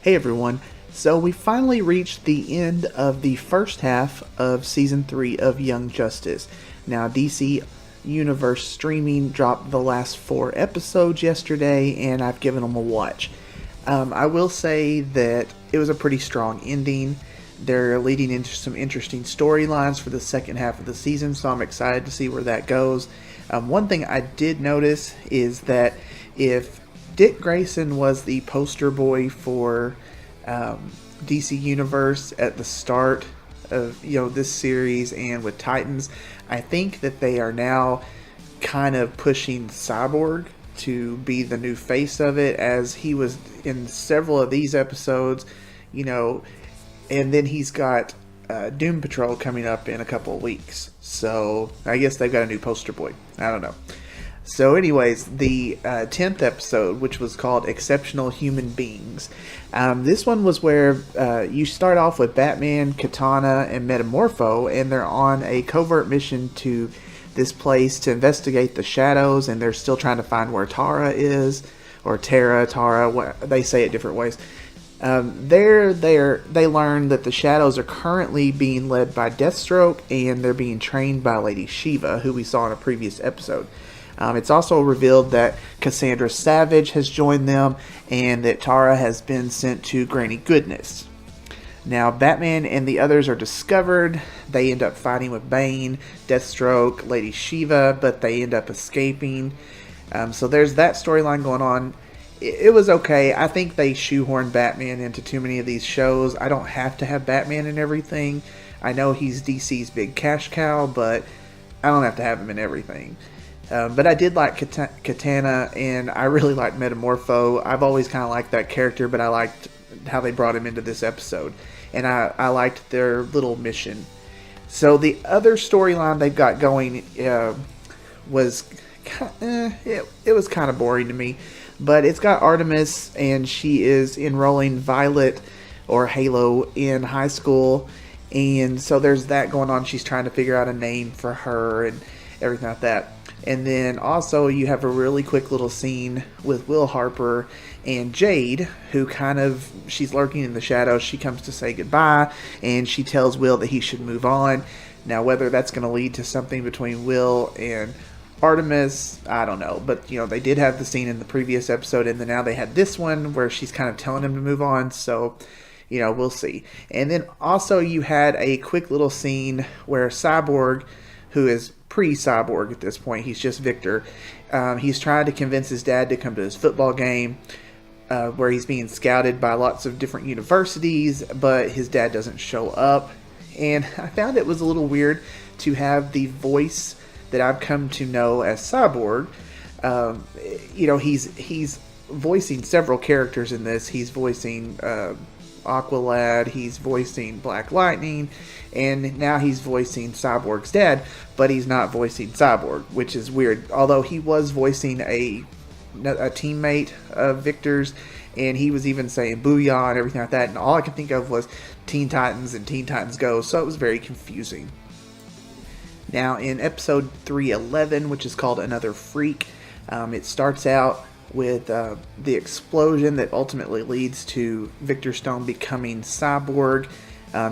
Hey everyone, so we finally reached the end of the first half of Season 3 of Young Justice. Now, DC Universe Streaming dropped the last 4 episodes yesterday, and I've given them a watch. I will say that it was a pretty strong ending. They're leading into some interesting storylines for the second half of the season, so I'm excited to see where that goes. One thing I did notice is that if Dick Grayson was the poster boy for DC Universe at the start of this series and with Titans, I think that they are now kind of pushing Cyborg to be the new face of it, as he was in several of these episodes, and then he's got Doom Patrol coming up in a couple of weeks. So I guess they've got a new poster boy. I don't know. So anyways, the 10th episode, which was called Exceptional Human Beings. This one was where you start off with Batman, Katana, and Metamorpho, and they're on a covert mission to this place to investigate the shadows, and they're still trying to find where Tara is, or Tara, they say it different ways. They learn that the shadows are currently being led by Deathstroke, and they're being trained by Lady Shiva, who we saw in a previous episode. It's also revealed that Cassandra Savage has joined them, and that Tara has been sent to Granny Goodness. Now, Batman and the others are discovered. They end up fighting with Bane, Deathstroke, Lady Shiva, but they end up escaping. So there's that storyline going on. It was okay. I think they shoehorned Batman into too many of these shows. I don't have to have Batman in everything. I know he's DC's big cash cow, but I don't have to have him in everything. But I did like Katana, and I really liked Metamorpho. I've always kind of liked that character, but I liked how they brought him into this episode. And I liked their little mission. So the other storyline they've got going was it was kind of boring to me. But it's got Artemis, and she is enrolling Violet, or Halo, in high school. And so there's that going on. She's trying to figure out a name for her and everything like that. And then also you have a really quick little scene with Will Harper and Jade, who she's lurking in the shadows. She comes to say goodbye, and she tells Will that he should move on. Now, whether that's going to lead to something between Will and Artemis, I don't know. But, they did have the scene in the previous episode, and then now they had this one where she's kind of telling him to move on. So, we'll see. And then also you had a quick little scene where Cyborg, who is pre-Cyborg at this point, he's just Victor, he's trying to convince his dad to come to his football game, where he's being scouted by lots of different universities, but his dad doesn't show up. And I found it was a little weird to have the voice that I've come to know as Cyborg. He's voicing several characters in this. He's voicing Aqualad, he's voicing Black Lightning, and now he's voicing Cyborg's dad, but he's not voicing Cyborg, which is weird. Although he was voicing a teammate of Victor's, and he was even saying Booyah and everything like that, and all I could think of was Teen Titans and Teen Titans Go, so it was very confusing. Now, in episode 311, which is called Another Freak, it starts out with the explosion that ultimately leads to Victor Stone becoming Cyborg.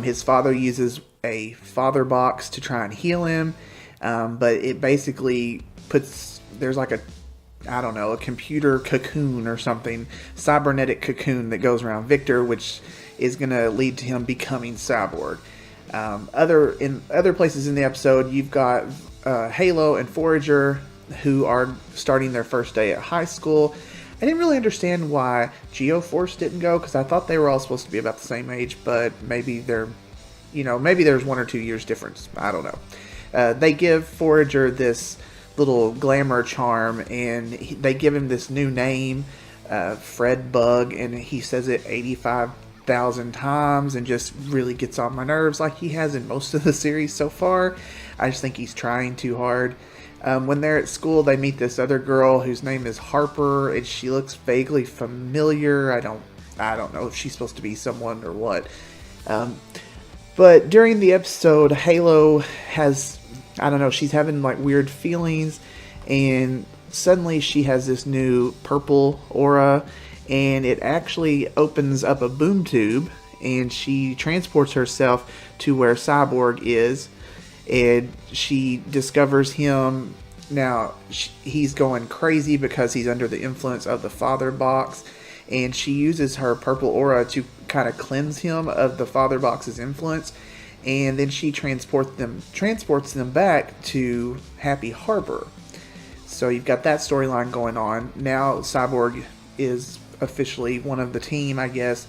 His father uses a father box to try and heal him, but it basically there's like a computer cocoon or something, cybernetic cocoon that goes around Victor, which is going to lead to him becoming Cyborg. Other places in the episode, you've got Halo and Forager, who are starting their first day at high school. I didn't really understand why Geoforce didn't go, because I thought they were all supposed to be about the same age, but maybe maybe there's 1 or 2 years difference. I don't know. They give Forager this little glamour charm, and they give him this new name, Fred Bug, and he says it 85,000 times and just really gets on my nerves, like he has in most of the series so far. I just think he's trying too hard. When they're at school, they meet this other girl whose name is Harper, and she looks vaguely familiar. I don't know if she's supposed to be someone or what. But during the episode, Halo has, she's having like weird feelings, and suddenly she has this new purple aura, and it actually opens up a boom tube, and she transports herself to where Cyborg is, and she discovers him. Now, he's going crazy because he's under the influence of the Father Box, and she uses her purple aura to kind of cleanse him of the Father Box's influence, and then she transports them back to Happy Harbor. So you've got that storyline going on. Now Cyborg is officially one of the team, I guess.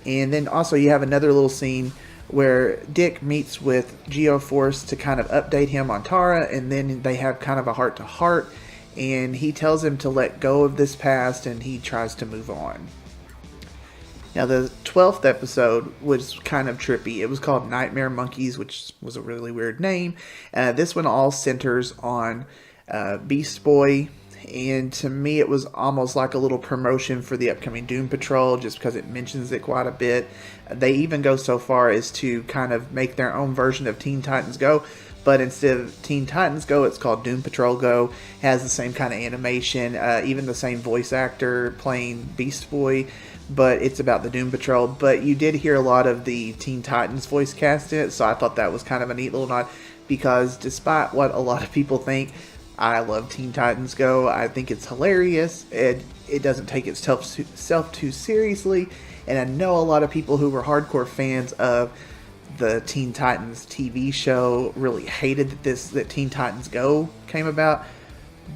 And then also you have another little scene where Dick meets with Geoforce to kind of update him on Tara, and then they have kind of a heart-to-heart, and he tells him to let go of this past, and he tries to move on. Now, the 12th episode was kind of trippy. It was called Nightmare Monkeys, which was a really weird name. This one all centers on Beast Boy, and to me it was almost like a little promotion for the upcoming Doom Patrol, just because it mentions it quite a bit. They even go so far as to kind of make their own version of Teen Titans Go, but instead of Teen Titans Go, it's called Doom Patrol Go. Has the same kind of animation, even the same voice actor playing Beast Boy, but it's about the Doom Patrol. But you did hear a lot of the Teen Titans voice cast in it, so I thought that was kind of a neat little nod, because despite what a lot of people think, I love Teen Titans Go. I think it's hilarious. It doesn't take itself too seriously, and I know a lot of people who were hardcore fans of the Teen Titans TV show really hated that Teen Titans Go came about.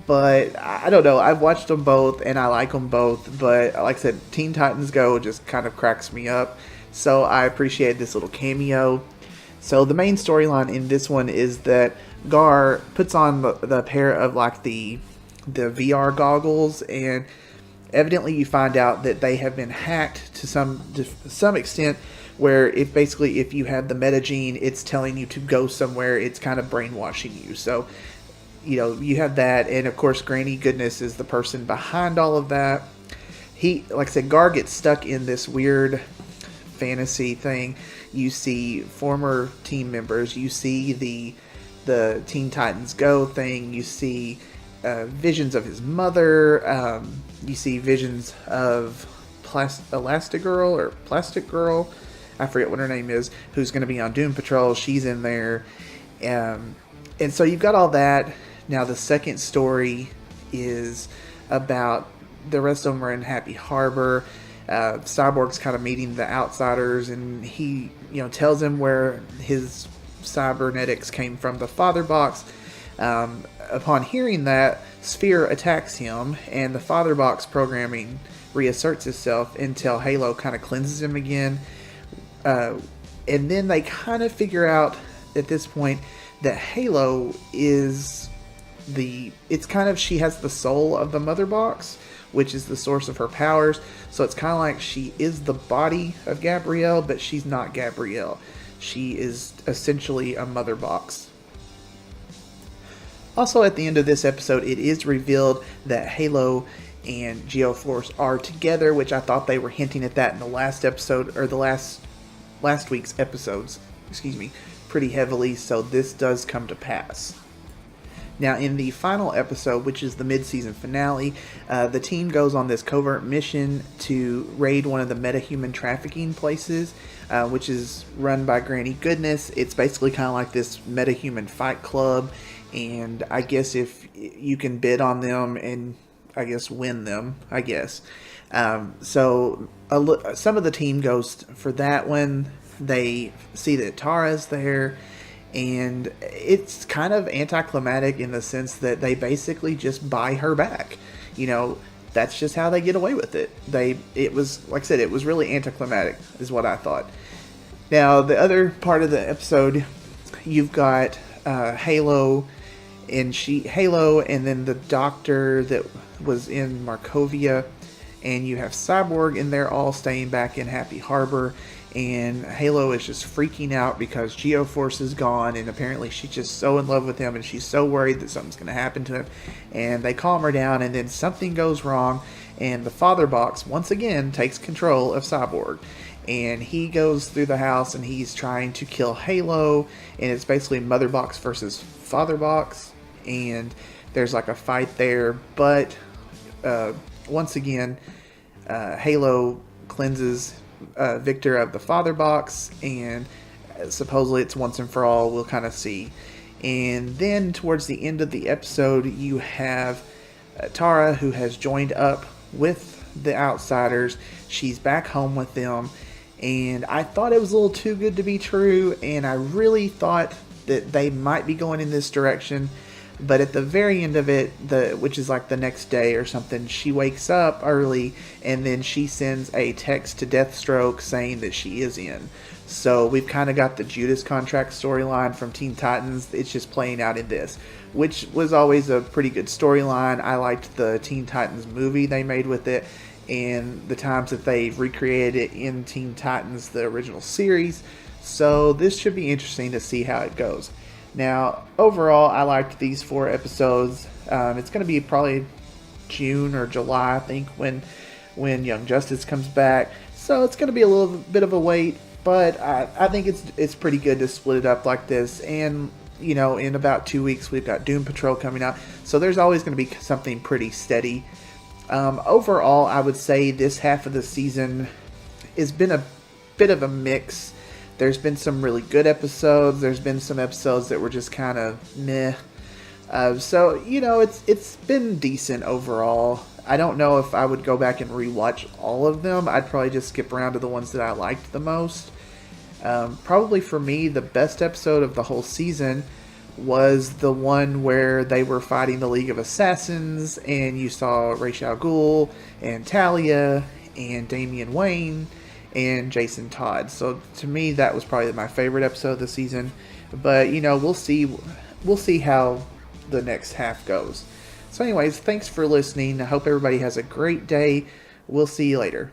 But I don't know. I've watched them both, and I like them both. But like I said, Teen Titans Go just kind of cracks me up. So I appreciate this little cameo. So the main storyline in this one is that Gar puts on the pair of like the VR goggles, and evidently you find out that they have been hacked to some extent, where if you have the metagene, it's telling you to go somewhere. It's kind of brainwashing you. So, you have that, and of course Granny Goodness is the person behind all of that. Like I said, Gar gets stuck in this weird fantasy thing. You see former team members, you see the Teen Titans Go thing, you see visions of his mother, you see visions of Elastigirl or Plastic Girl, I forget what her name is, who's going to be on Doom Patrol. She's in there, and so you've got all that. Now the second story is about, the rest of them are in Happy Harbor. Cyborg's kind of meeting the Outsiders, and he tells him where his cybernetics came from, the Father Box. Upon hearing that, Sphere attacks him, and the Father Box programming reasserts itself until Halo kind of cleanses him again. And then they kind of figure out at this point that Halo is she has the soul of the Mother Box, which is the source of her powers. So it's kind of like she is the body of Gabrielle, but she's not Gabrielle. She is essentially a Mother Box. Also, at the end of this episode, it is revealed that Halo and Geoforce are together, which I thought they were hinting at that in the last episode, or the last week's episodes, pretty heavily, so this does come to pass. Now, in the final episode, which is the mid-season finale, the team goes on this covert mission to raid one of the metahuman trafficking places, which is run by Granny Goodness. It's basically kind of like this metahuman fight club, and I guess if you can bid on them and I guess win them, I guess. So some of the team goes for that one. They see that Tara's there, and it's kind of anticlimactic in the sense that they basically just buy her back. That's just how they get away with it. It was, like I said, it was really anticlimactic, is what I thought. Now, the other part of the episode, you've got Halo, and then the doctor that was in Markovia, and you have Cyborg, and they're all staying back in Happy Harbor. And Halo is just freaking out because Geoforce is gone, and apparently she's just so in love with him, and she's so worried that something's going to happen to him. And they calm her down, and then something goes wrong, and the Father Box once again takes control of Cyborg. And he goes through the house, and he's trying to kill Halo, and it's basically Mother Box versus Father Box. And there's like a fight there, but once again, Halo cleanses Victor of the father box, and supposedly it's once and for all. We'll kind of see. And then towards the end of the episode, you have Tara, who has joined up with the Outsiders. She's back home with them, and I thought it was a little too good to be true, and I really thought that they might be going in this direction. But at the very end of it, which is like the next day or something, she wakes up early, and then she sends a text to Deathstroke saying that she is in. So we've kind of got the Judas Contract storyline from Teen Titans. It's just playing out in this, which was always a pretty good storyline. I liked the Teen Titans movie they made with it, and the times that they recreated it in Teen Titans, the original series. So this should be interesting to see how it goes. Now, overall, I liked these 4 episodes. It's going to be probably June or July, I think, when Young Justice comes back. So it's going to be a little bit of a wait, but I think it's pretty good to split it up like this. And, you know, in about 2 weeks, we've got Doom Patrol coming out. So there's always going to be something pretty steady. Overall, I would say this half of the season has been a bit of a mix. There's been some really good episodes. There's been some episodes that were just kind of meh. So, you know, it's been decent overall. I don't know if I would go back and rewatch all of them. I'd probably just skip around to the ones that I liked the most. Probably for me, the best episode of the whole season was the one where they were fighting the League of Assassins, and you saw Ra's al Ghul and Talia and Damian Wayne and Jason Todd. So to me, that was probably my favorite episode of the season. But, you know, we'll see how the next half goes. So anyways, thanks for listening. I hope everybody has a great day. We'll see you later.